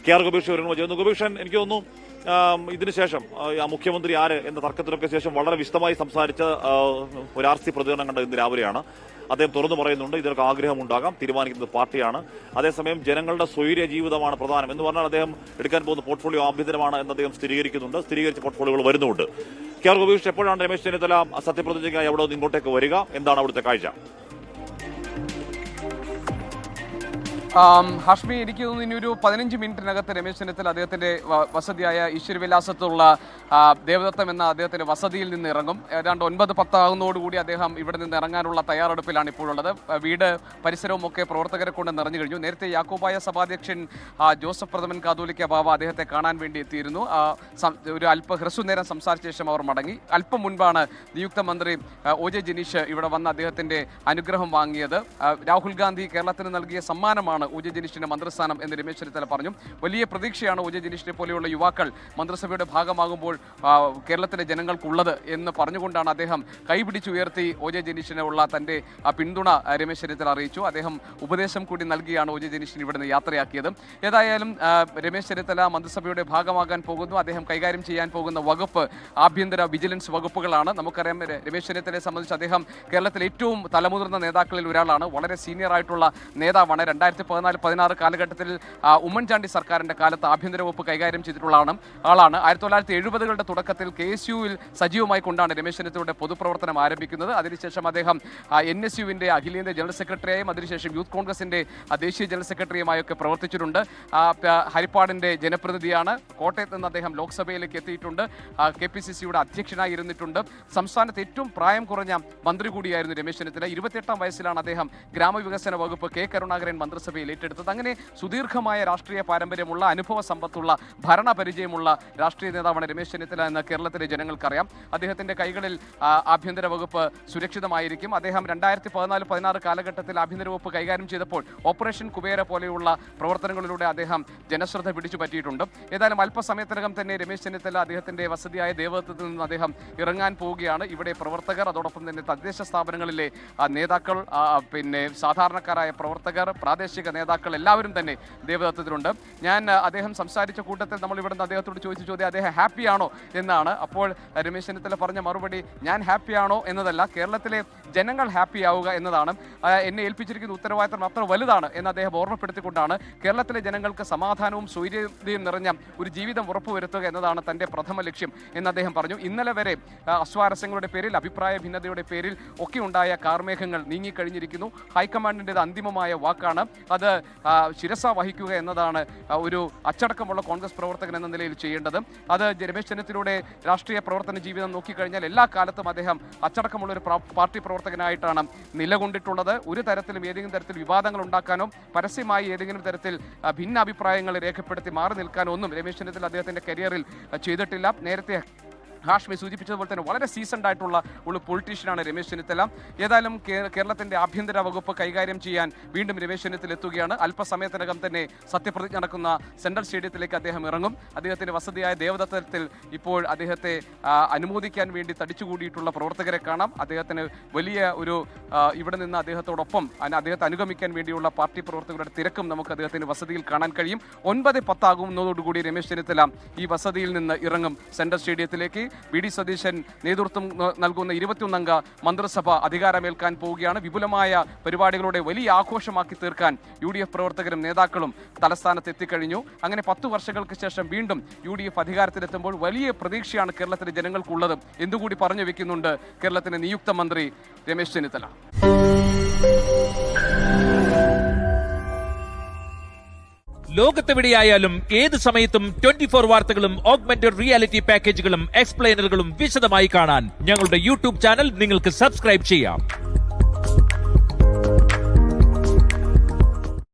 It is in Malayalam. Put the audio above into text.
KR ഗോപീഷ് വിവരങ്ങൾ ചെയ്യുന്നു. ഗോപീഷൻ, എനിക്ക് തോന്നുന്നു ഇതിനുശേഷം മുഖ്യമന്ത്രി ആര് എന്ന തർക്കത്തിനൊക്കെ ശേഷം വളരെ വിശദമായി സംസാരിച്ച ഒരു RC പ്രതികരണം കണ്ട ഇന്ന് രാവിലെയാണ്. അദ്ദേഹം തുറന്നു പറയുന്നുണ്ട്, ഇതിനൊക്കെ ആഗ്രഹമുണ്ടാകാം, തീരുമാനിക്കുന്നത് പാർട്ടിയാണ്, അതേസമയം ജനങ്ങളുടെ സ്വൈര്യ ജീവിതമാണ് പ്രധാനം എന്ന് പറഞ്ഞാൽ അദ്ദേഹം എടുക്കാൻ പോകുന്ന പോർട്ട്ഫോളിയോ ആഭ്യന്തരമാണ് എന്ന് അദ്ദേഹം സ്ഥിരീകരിക്കുന്നുണ്ട്. സ്ഥിരീകരിച്ച പോർട്ട്ഫോളിയോകൾ വരുന്നുണ്ട്. KR ഗോപീഷ്, എപ്പോഴാണ് രമേശ് ചെന്നിത്തല സത്യപ്രതിജ്ഞയ്ക്കായി അവിടെ നിന്ന് ഇങ്ങോട്ടേക്ക് വരിക? എന്താണ് അവിടുത്തെ കാഴ്ച? ഹാഷ്മി, എനിക്ക് തോന്നുന്നു ഇനി ഒരു 15 മിനിറ്റിനകത്ത് രമേശ് ചെന്നിത്തല അദ്ദേഹത്തിന്റെ വസതിയായ ഈശ്വരവിലാസത്തുള്ള ദേവദത്തം എന്ന അദ്ദേഹത്തിന്റെ വസതിയിൽ നിന്ന് ഇറങ്ങും. ഏതാണ്ട് 9-10 ആകുന്നതോടുകൂടി അദ്ദേഹം ഇവിടെ നിന്ന് ഇറങ്ങാനുള്ള തയ്യാറെടുപ്പിലാണ് ഇപ്പോഴുള്ളത്. വീട് പരിസരവും ഒക്കെ പ്രവർത്തകരെ കൊണ്ട് നിറഞ്ഞു കഴിഞ്ഞു. നേരത്തെ യാക്കോബായ സഭാധ്യക്ഷൻ ജോസഫ് പ്രഥമൻ കാതോലിക്ക ബാവ അദ്ദേഹത്തെ കാണാൻ വേണ്ടി എത്തിയിരുന്നു. ഒരു ഹ്രസ്വനേരം സംസാരിച്ച ശേഷം അവർ മടങ്ങി. അല്പം മുൻപാണ് നിയുക്ത മന്ത്രി OJ ജനീഷ് ഇവിടെ വന്ന് അദ്ദേഹത്തിന്റെ അനുഗ്രഹം വാങ്ങിയത്. രാഹുൽ ഗാന്ധി കേരളത്തിന് നൽകിയ സമ്മാനമാണ് OJ ജനീഷിന്റെ മന്ത്രിസ്ഥാനം എന്ന് രമേശ് ചെന്നിത്തല പറഞ്ഞു. വലിയ പ്രതീക്ഷയാണ് OJ ജനീഷിനെ പോലെയുള്ള യുവാക്കൾ മന്ത്രിസഭയുടെ ഭാഗമാകുമ്പോൾ കേരളത്തിലെ ജനങ്ങൾക്കുള്ളത് എന്ന് പറഞ്ഞുകൊണ്ടാണ് അദ്ദേഹം കൈപിടിച്ചുയർത്തി OJ ജനീഷിനുള്ള തന്റെ പിന്തുണ രമേശ് ചെന്നിത്തല അറിയിച്ചു. അദ്ദേഹം ഉപദേശം കൂടി നൽകിയാണ് OJ ജനീഷിനെ ഇവിടുന്ന് യാത്രയാക്കിയത്. ഏതായാലും രമേശ് ചെന്നിത്തല മന്ത്രിസഭയുടെ ഭാഗമാകാൻ പോകുന്നു. അദ്ദേഹം കൈകാര്യം ചെയ്യാൻ പോകുന്ന വകുപ്പ് ആഭ്യന്തര വിജിലൻസ് വകുപ്പുകളാണ്. നമുക്കറിയാം, രമേശ് ചെന്നിത്തലയെ സംബന്ധിച്ച് അദ്ദേഹം കേരളത്തിലെ ഏറ്റവും തലമുതിർന്ന നേതാക്കളിൽ ഒരാളാണ്. വളരെ സീനിയർ ആയിട്ടുള്ള നേതാവാണ്. 2014-16 കാലഘട്ടത്തിൽ ഉമ്മൻചാണ്ടി സർക്കാരിന്റെ കാലത്ത് ആഭ്യന്തര വകുപ്പ് കൈകാര്യം ചെയ്തിട്ടുള്ള ആളാണ്. 1970കളുടെ തുടക്കത്തിൽ KSUവിൽ സജീവമായി കൊണ്ടാണ് രമേശ് ചെന്നിത്തലയുടെ പൊതുപ്രവർത്തനം ആരംഭിക്കുന്നത്. അതിനുശേഷം അദ്ദേഹം NSUവിന്റെ അഖിലേന്ത്യാ ജനറൽ സെക്രട്ടറിയായും അതിനുശേഷം യൂത്ത് കോൺഗ്രസിന്റെ ദേശീയ ജനറൽ സെക്രട്ടറിയുമായൊക്കെ പ്രവർത്തിച്ചിട്ടുണ്ട്. ഹരിപ്പാടിന്റെ ജനപ്രതിനിധിയാണ്. കോട്ടയത്ത് നിന്ന് അദ്ദേഹം ലോക്സഭയിലേക്ക് എത്തിയിട്ടുണ്ട്. KPCCയുടെ അധ്യക്ഷനായി ഇരുന്നിട്ടുണ്ട്. സംസ്ഥാനത്ത് ഏറ്റവും പ്രായം കുറഞ്ഞ മന്ത്രി കൂടിയായിരുന്നു രമേശ് ചെന്നിത്തല. 28ാം വയസ്സിലാണ് അദ്ദേഹം ഗ്രാമവികസന വകുപ്പ് K. കരുണാകരൻ മന്ത്രിസഭയിൽ ഏറ്റെടുത്തത്. അങ്ങനെ സുദീർഘമായ രാഷ്ട്രീയ പാരമ്പര്യമുള്ള, അനുഭവ സമ്പത്തുള്ള, ഭരണപരിചയമുള്ള രാഷ്ട്രീയ നേതാവാണ് രമേശ് ചെന്നിത്തല എന്ന് കേരളത്തിലെ ജനങ്ങൾക്കറിയാം. അദ്ദേഹത്തിന്റെ കൈകളിൽ ആഭ്യന്തര വകുപ്പ് സുരക്ഷിതമായിരിക്കും. അദ്ദേഹം 2014-16 കാലഘട്ടത്തിൽ ആഭ്യന്തര വകുപ്പ് കൈകാര്യം ചെയ്തപ്പോൾ ഓപ്പറേഷൻ കുബേര പോലെയുള്ള പ്രവർത്തനങ്ങളിലൂടെ അദ്ദേഹം ജനശ്രദ്ധ പിടിച്ചു പറ്റിയിട്ടുണ്ട്. ഏതായാലും അല്പസമയത്തിനകം തന്നെ രമേശ് ചെന്നിത്തല അദ്ദേഹത്തിന്റെ വസതിയായ ദേവദത്തത്തിൽ നിന്ന് അദ്ദേഹം ഇറങ്ങാൻ പോവുകയാണ്. ഇവിടെ പ്രവർത്തകർ, അതോടൊപ്പം തന്നെ തദ്ദേശ സ്ഥാപനങ്ങളിലെ നേതാക്കൾ, പിന്നെ സാധാരണക്കാരായ പ്രവർത്തകർ, പ്രാദേശിക നേതാക്കൾ എല്ലാവരും തന്നെ ദേവദത്തത്തിലുണ്ട്. ഞാൻ അദ്ദേഹം സംസാരിച്ച കൂട്ടത്തിൽ നമ്മൾ ഇവിടുന്ന് അദ്ദേഹത്തോട് ചോദിച്ച ചോദ്യം അദ്ദേഹം ഹാപ്പിയാണോ എന്നാണ്. അപ്പോൾ രമേശ് ചെന്നിത്തല പറഞ്ഞ മറുപടി, ഞാൻ ഹാപ്പിയാണോ എന്നതല്ല, കേരളത്തിലെ ജനങ്ങൾ ഹാപ്പിയാവുക എന്നതാണ്. എന്നെ ഏൽപ്പിച്ചിരിക്കുന്ന ഉത്തരവാദിത്തം അത്ര വലുതാണ് എന്ന് അദ്ദേഹം ഓർമ്മപ്പെടുത്തിക്കൊണ്ടാണ് കേരളത്തിലെ ജനങ്ങൾക്ക് സമാധാനവും സ്വൈര്യതയും നിറഞ്ഞ ഒരു ജീവിതം ഉറപ്പുവരുത്തുക എന്നതാണ് തന്റെ പ്രഥമ ലക്ഷ്യം എന്ന് അദ്ദേഹം പറഞ്ഞു. ഇന്നലെ വരെ അസ്വാരസ്യങ്ങളുടെ പേരിൽ, അഭിപ്രായ ഭിന്നതയുടെ പേരിൽ ഒക്കെ ഉണ്ടായ കാർമേഘങ്ങൾ നീങ്ങിക്കഴിഞ്ഞിരിക്കുന്നു. ഹൈക്കമാൻഡിൻ്റെത് അന്തിമമായ വാക്കാണ്. അത് ശിരസ വഹിക്കുക എന്നതാണ് ഒരു അച്ചടക്കമുള്ള കോൺഗ്രസ് പ്രവർത്തകൻ എന്ന നിലയിൽ ചെയ്യേണ്ടത്. അത് രമേശ് ചെന്നിത്തലയുടെ രാഷ്ട്രീയ പ്രവർത്തന ജീവിതം നോക്കിക്കഴിഞ്ഞാൽ എല്ലാ കാലത്തും അദ്ദേഹം അച്ചടക്കമുള്ള ഒരു പാർട്ടി പ്രവർത്തകനായിട്ടാണ് നിലകൊണ്ടിട്ടുള്ളത്. ഒരു തരത്തിലും ഏതെങ്കിലും തരത്തിൽ വിവാദങ്ങൾ ഉണ്ടാക്കാനോ പരസ്യമായി ഏതെങ്കിലും തരത്തിൽ ഭിന്നാഭിപ്രായങ്ങൾ രേഖപ്പെടുത്തി മാറി നിൽക്കാനോ ഒന്നും രമേശ് ചെന്നിത്തല അദ്ദേഹത്തിന്റെ കരിയറിൽ ചെയ്തിട്ടില്ല. നേരത്തെ ഹാഷ്മി സൂചിപ്പിച്ചതുപോലെ തന്നെ വളരെ സീസൺഡ് ആയിട്ടുള്ള ഒരു പൊളിറ്റീഷ്യനാണ് രമേശ് ചെന്നിത്തല. ഏതായാലും കേരളത്തിന്റെ ആഭ്യന്തര വകുപ്പ് കൈകാര്യം ചെയ്യാൻ വീണ്ടും രമേശ് ചെന്നിത്തല എത്തുകയാണ്. അല്പസമയത്തിനകം തന്നെ സത്യപ്രതിജ്ഞ നടക്കുന്ന സെൻട്രൽ സ്റ്റേഡിയത്തിലേക്ക് അദ്ദേഹം ഇറങ്ങും. അദ്ദേഹത്തിന്റെ വസതിയായ ദേവദത്തത്തിൽ ഇപ്പോൾ അദ്ദേഹത്തെ അനുമോദിക്കാൻ വേണ്ടി തടിച്ചുകൂടിയിട്ടുള്ള പ്രവർത്തകരെ കാണാം. അദ്ദേഹത്തിന് വലിയ ഒരു ഇവിടെ നിന്ന് അദ്ദേഹത്തോടൊപ്പം അദ്ദേഹത്തെ അനുഗമിക്കാൻ വേണ്ടിയുള്ള പാർട്ടി പ്രവർത്തകരുടെ തിരക്കും നമുക്ക് അദ്ദേഹത്തിന്റെ വസതിയിൽ കാണാൻ കഴിയും. 9-10 ആകുന്നതോടുകൂടി രമേശ് ചെന്നിത്തല ഈ വസതിയിൽ നിന്ന് ഇറങ്ങും സെൻട്രൽ സ്റ്റേഡിയത്തിലേക്ക്. VD സതീശൻ നേതൃത്വം നൽകുന്ന 21-അംഗ മന്ത്രിസഭ അധികാരമേൽക്കാൻ പോവുകയാണ്. വിപുലമായ പരിപാടികളുടെ വലിയ ആഘോഷമാക്കി തീർക്കാൻ UDF പ്രവർത്തകരും നേതാക്കളും തലസ്ഥാനത്ത് എത്തിക്കഴിഞ്ഞു. അങ്ങനെ 10 വർഷങ്ങൾക്ക് ശേഷം വീണ്ടും UDF അധികാരത്തിലെത്തുമ്പോൾ വലിയ പ്രതീക്ഷയാണ് കേരളത്തിലെ ജനങ്ങൾക്കുള്ളത് എന്നുകൂടി പറഞ്ഞു വെക്കുന്നുണ്ട് കേരളത്തിന്റെ നിയുക്ത മന്ത്രി രമേശ് ചെന്നിത്തല. ലോകത്തെവിടെയായാലും ഏത് സമയത്തും 24 വാർത്തകളും ഓഗ്മെന്റഡ് റിയാലിറ്റി പാക്കേജുകളും എക്സ്പ്ലെയിനറുകളും വിശദമായി കാണാൻ ഞങ്ങളുടെ YouTube ചാനൽ നിങ്ങൾക്ക് സബ്സ്ക്രൈബ് ചെയ്യാം.